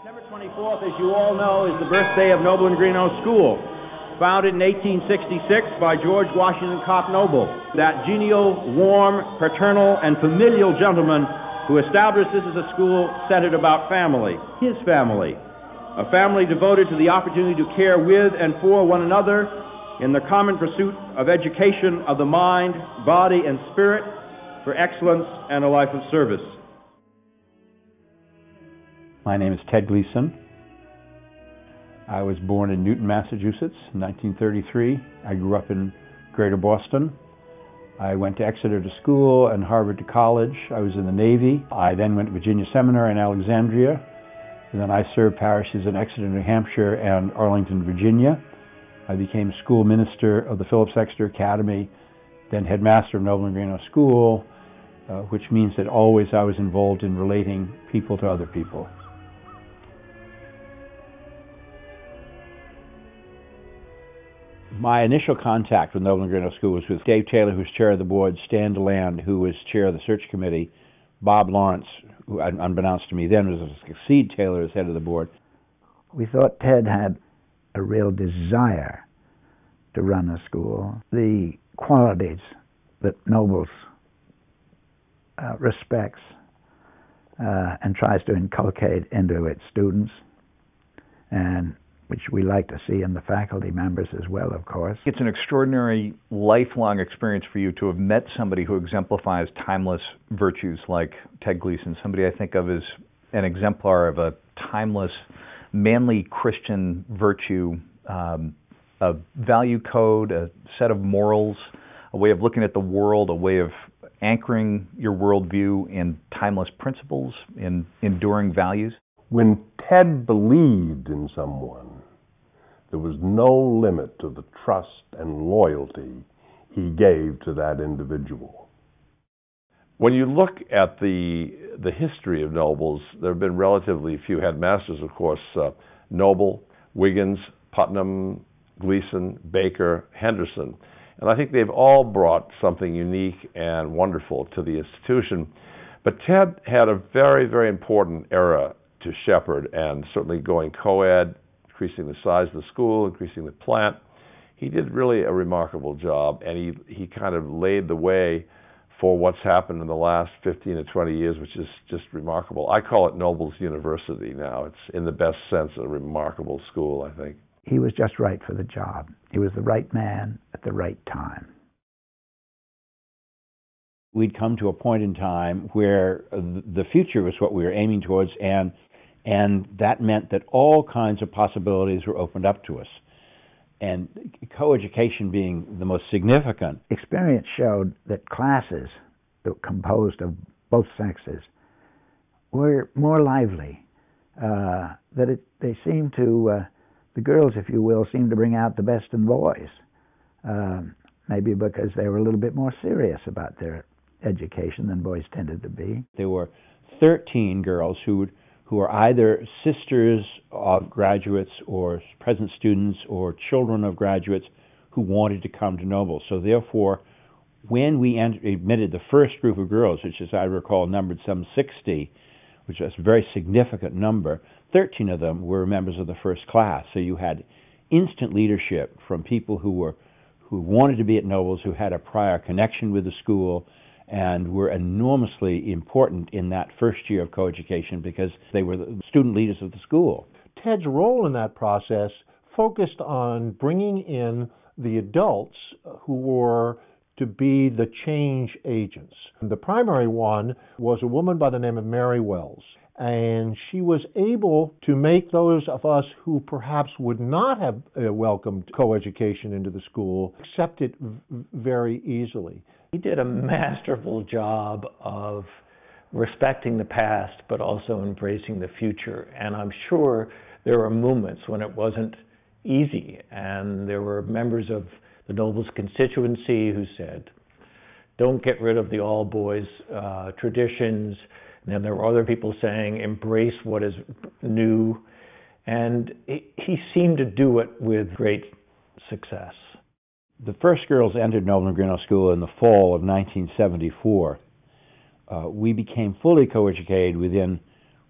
September 24th, as you all know, is the birthday of Noble and Greenough School, founded in 1866 by George Washington Cobb Noble, that genial, warm, paternal, and familial gentleman who established this as a school centered about family, his family, a family devoted to the opportunity to care with and for one another in the common pursuit of education of the mind, body, and spirit for excellence and a life of service. My name is Ted Gleason. I was born in Newton, Massachusetts in 1933. I grew up in Greater Boston. I went to Exeter to school and Harvard to college. I was in the Navy. I then went to Virginia Seminary in Alexandria. And then I served parishes in Exeter, New Hampshire and Arlington, Virginia. I became school minister of the Phillips Exeter Academy, then headmaster of Noble and Greenough School, which means that always I was involved in relating people to other people. My initial contact with Noble and Greenough School was with Dave Taylor, who was chair of the board, Stan DeLand, who was chair of the search committee, Bob Lawrence, who, unbeknownst to me then, was to succeed Taylor as head of the board. We thought Ted had a real desire to run a school. The qualities that Noble's respects and tries to inculcate into its students, and which we like to see in the faculty members as well, of course. It's an extraordinary lifelong experience for you to have met somebody who exemplifies timeless virtues like Ted Gleason, somebody I think of as an exemplar of a timeless, manly Christian virtue, a value code, a set of morals, a way of looking at the world, a way of anchoring your worldview in timeless principles, in enduring values. When Ted believed in someone, there was no limit to the trust and loyalty he gave to that individual. When you look at the history of Nobles, there have been relatively few headmasters, of course. Noble, Wiggins, Putnam, Gleason, Baker, Henderson. And I think they've all brought something unique and wonderful to the institution. But Ted had a very, very important era to shepherd, and certainly going co-ed, increasing the size of the school, increasing the plant. He did really a remarkable job, and he kind of laid the way for what's happened in the last 15 to 20 years, which is just remarkable. I call it Noble's University now. It's, in the best sense, a remarkable school, I think. He was just right for the job. He was the right man at the right time. We'd come to a point in time where the future was what we were aiming towards, and that meant that all kinds of possibilities were opened up to us. And coeducation being the most significant. Experience showed that classes that were composed of both sexes were more lively, they seemed to, the girls, if you will, seemed to bring out the best in boys, maybe because they were a little bit more serious about their education than boys tended to be. There were 13 girls who are either sisters of graduates or present students or children of graduates who wanted to come to Noble. So therefore, when we admitted the first group of girls, which as I recall numbered some 60, which was a very significant number, 13 of them were members of the first class. So you had instant leadership from people who wanted to be at Noble's, who had a prior connection with the school, and were enormously important in that first year of coeducation because they were the student leaders of the school. Ted's role in that process focused on bringing in the adults who were to be the change agents. The primary one was a woman by the name of Mary Wells, and she was able to make those of us who perhaps would not have welcomed coeducation into the school accept it very easily. He did a masterful job of respecting the past, but also embracing the future. And I'm sure there were moments when it wasn't easy, and there were members of the Nobles constituency who said, don't get rid of the all-boys traditions. And then there were other people saying, embrace what is new. And he seemed to do it with great success. The first girls entered Noble and Greenough School in the fall of 1974. We became fully coeducated within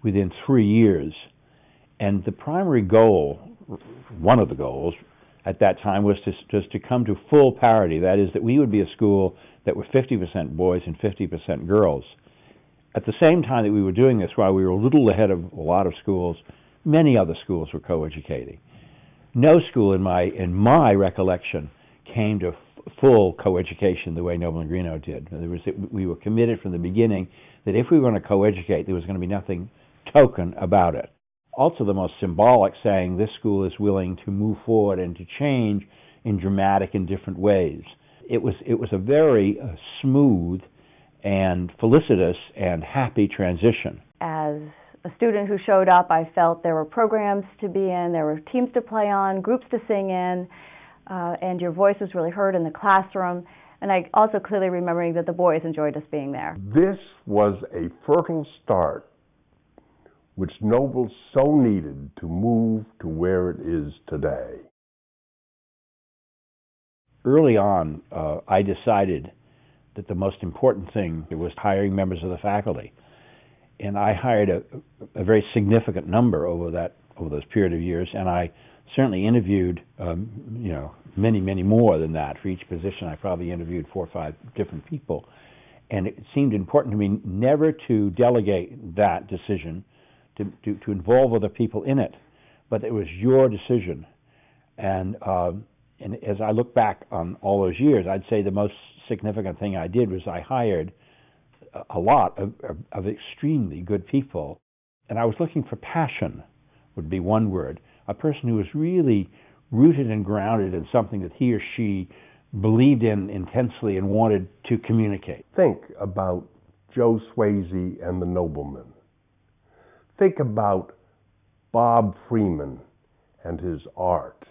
3 years. And the primary goal, one of the goals at that time, was to come to full parity. That is, that we would be a school that were 50% boys and 50% girls. At the same time that we were doing this, while we were a little ahead of a lot of schools, many other schools were coeducating. No school in my recollection came to full coeducation the way Noble and Greenough did. We were committed from the beginning that if we were going to coeducate, there was going to be nothing token about it. Also, the most symbolic, saying this school is willing to move forward and to change in dramatic and different ways. It was a very smooth and felicitous and happy transition. As a student who showed up, I felt there were programs to be in, there were teams to play on, groups to sing in, and your voice was really heard in the classroom. And I also clearly remembering that the boys enjoyed us being there. This was a fertile start which Noble so needed to move to where it is today. Early on, I decided that the most important thing was hiring members of the faculty. And I hired a very significant number over those period of years, and I certainly interviewed many more than that. For each position, I probably interviewed 4 or 5 different people. And it seemed important to me never to delegate that decision, to involve other people in it, but it was your decision. And as I look back on all those years, I'd say the most significant thing I did was I hired a lot of extremely good people. And I was looking for passion, would be one word. A person who was really rooted and grounded in something that he or she believed in intensely and wanted to communicate. Think about Joe Swayze and the Noblemen. Think about Bob Freeman and his art.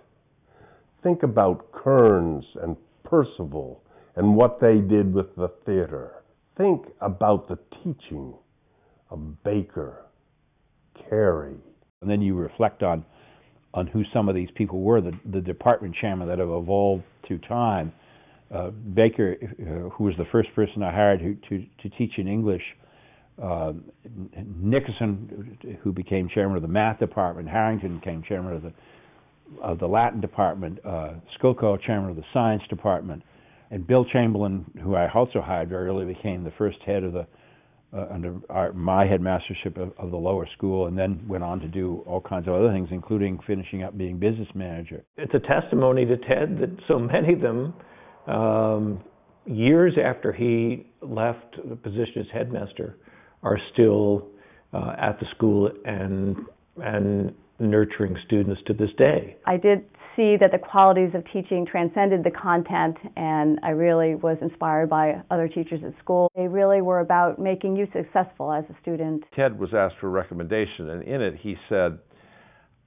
Think about Kearns and Percival and what they did with the theater. Think about the teaching of Baker, Carey. And then you reflect on who some of these people were, the department chairmen that have evolved through time. Baker, who was the first person I hired to teach in English. Nickerson, who became chairman of the math department. Harrington became chairman of the Latin department. Skilko, chairman of the science department. And Bill Chamberlain, who I also hired very early, became the first head of under my headmastership of the lower school, and then went on to do all kinds of other things, including finishing up being business manager. It's a testimony to Ted that so many of them, years after he left the position as headmaster, are still at the school and nurturing students to this day. I did see that the qualities of teaching transcended the content, and I really was inspired by other teachers at school. They really were about making you successful as a student. Ted was asked for a recommendation, and in it he said,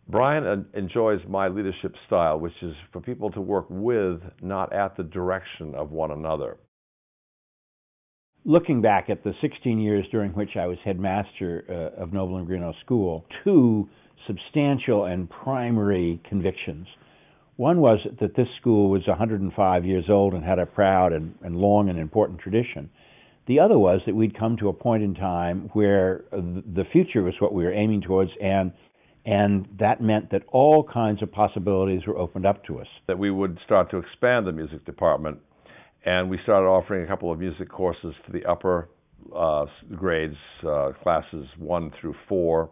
Brian enjoys my leadership style, which is for people to work with, not at the direction of one another. Looking back at the 16 years during which I was headmaster of Noble and Greenough School, 2 substantial and primary convictions. One was that this school was 105 years old and had a proud and long and important tradition. The other was that we'd come to a point in time where the future was what we were aiming towards, and that meant that all kinds of possibilities were opened up to us. That we would start to expand the music department, and we started offering a couple of music courses to the upper grades, classes 1 through 4.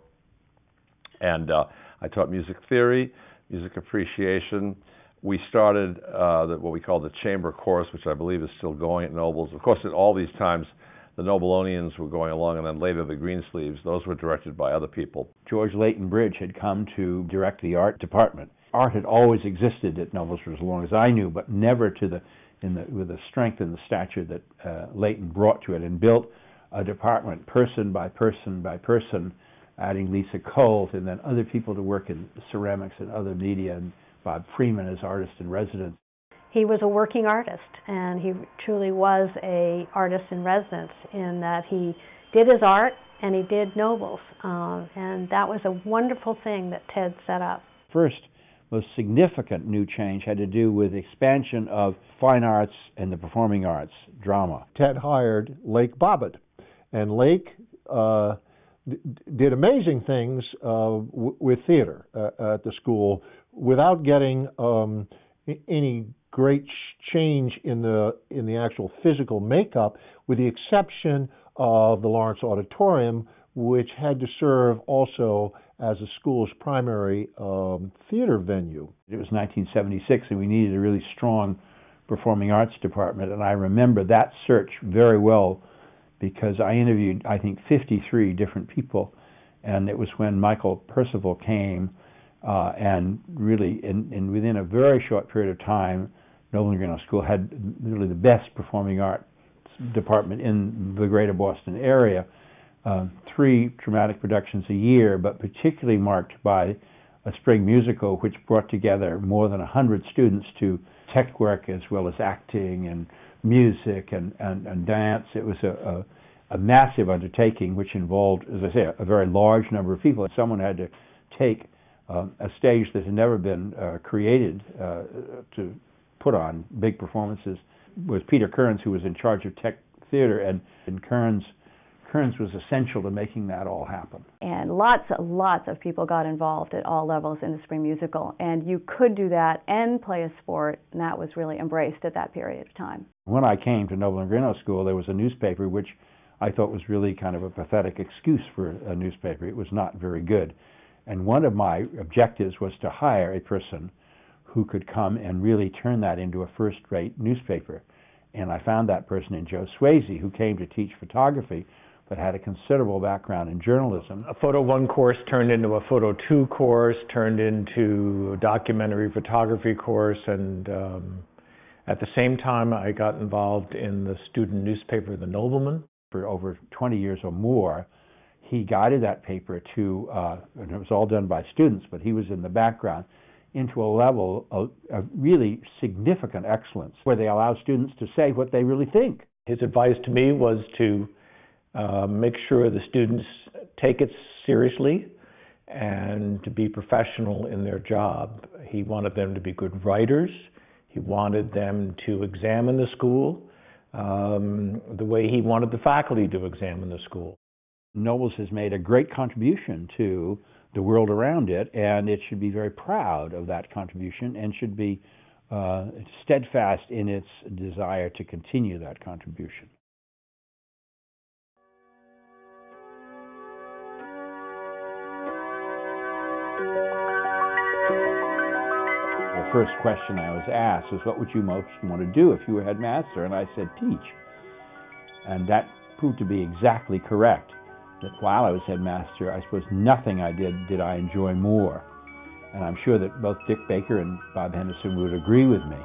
And I taught music theory, music appreciation. We started what we call the chamber course, which I believe is still going at Noble's. Of course, at all these times, the Nobleonians were going along, and then later the Greensleeves. Those were directed by other people. George Leighton Bridge had come to direct the art department. Art had always existed at Noble's for as long as I knew, but never with the strength and the stature that Leighton brought to it, and built a department person by person by person, adding Lisa Colt and then other people to work in ceramics and other media, and Bob Freeman as artist in residence. He was a working artist, and he truly was a artist in residence in that he did his art and he did Noble's, and that was a wonderful thing that Ted set up. First, most significant new change had to do with expansion of fine arts and the performing arts, drama. Ted hired Lake Bobbitt, and Lake did amazing things with theater at the school without getting any great change in the actual physical makeup, with the exception of the Lawrence Auditorium, which had to serve also as the school's primary theater venue. It was 1976, and we needed a really strong performing arts department, and I remember that search very well because I interviewed, I think, 53 different people, and it was when Michael Percival came, and really, within a very short period of time, Noble and Greenough School had really the best performing arts department in the greater Boston area. 3 dramatic productions a year, but particularly marked by a spring musical which brought together more than 100 students to tech work as well as acting and music and dance. It was a massive undertaking which involved, as I say, a very large number of people. Someone had to take a stage that had never been created to put on big performances. It was Peter Kearns who was in charge of tech theater, and Kearns was essential to making that all happen. And lots of people got involved at all levels in the spring musical, and you could do that and play a sport, and that was really embraced at that period of time. When I came to Noble and Greenough School, there was a newspaper which I thought was really kind of a pathetic excuse for a newspaper. It was not very good. And one of my objectives was to hire a person who could come and really turn that into a first-rate newspaper. And I found that person in Joe Swayze, who came to teach photography, but had a considerable background in journalism. A Photo 1 course turned into a Photo 2 course, turned into a documentary photography course, and at the same time I got involved in the student newspaper, The Nobleman. For over 20 years or more, he guided that paper to, and it was all done by students, but he was in the background, into a level of really significant excellence, where they allow students to say what they really think. His advice to me was to make sure the students take it seriously and to be professional in their job. He wanted them to be good writers. He wanted them to examine the school the way he wanted the faculty to examine the school. Nobles has made a great contribution to the world around it, and it should be very proud of that contribution and should be steadfast in its desire to continue that contribution. The first question I was asked was, what would you most want to do if you were headmaster? And I said, teach. And that proved to be exactly correct. That while I was headmaster, I suppose nothing I did I enjoy more. And I'm sure that both Dick Baker and Bob Henderson would agree with me.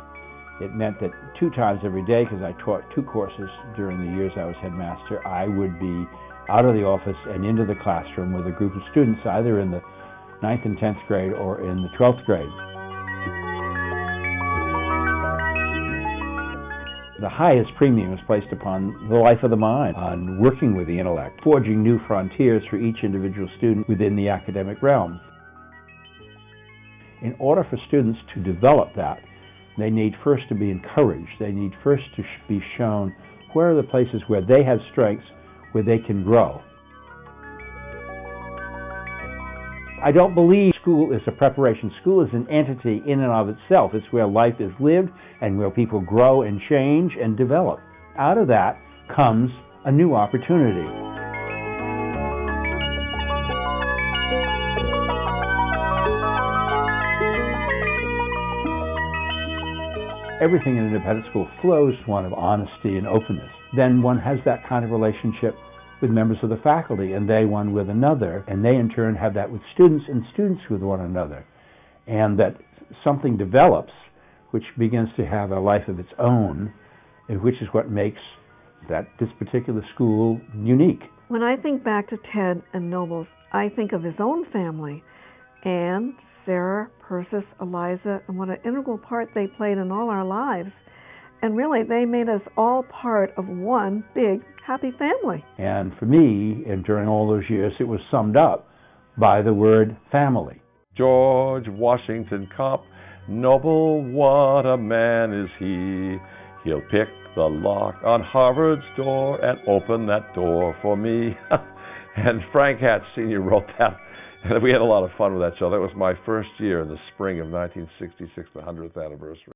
It meant that 2 times every day, because I taught 2 courses during the years I was headmaster, I would be out of the office and into the classroom with a group of students, either in the 9th and 10th grade or in the 12th grade. The highest premium is placed upon the life of the mind, on working with the intellect, forging new frontiers for each individual student within the academic realm. In order for students to develop that, they need first to be encouraged. They need first to be shown where are the places where they have strengths, where they can grow. I don't believe school is a preparation. School is an entity in and of itself. It's where life is lived and where people grow and change and develop. Out of that comes a new opportunity. Everything in an independent school flows to one of honesty and openness. Then one has that kind of relationship with members of the faculty, and they one with another, and they in turn have that with students, and students with one another. And that something develops which begins to have a life of its own, and which is what makes this particular school unique. When I think back to Ted and Nobles, I think of his own family, Anne, Sarah, Persis, Eliza, and what an integral part they played in all our lives. And really, they made us all part of one big, happy family. And for me, and during all those years, it was summed up by the word family. George Washington Copp, noble, what a man is he. He'll pick the lock on Harvard's door and open that door for me. And Frank Hatch Sr. wrote that, and we had a lot of fun with that show. That was my first year in the spring of 1966, the 100th anniversary.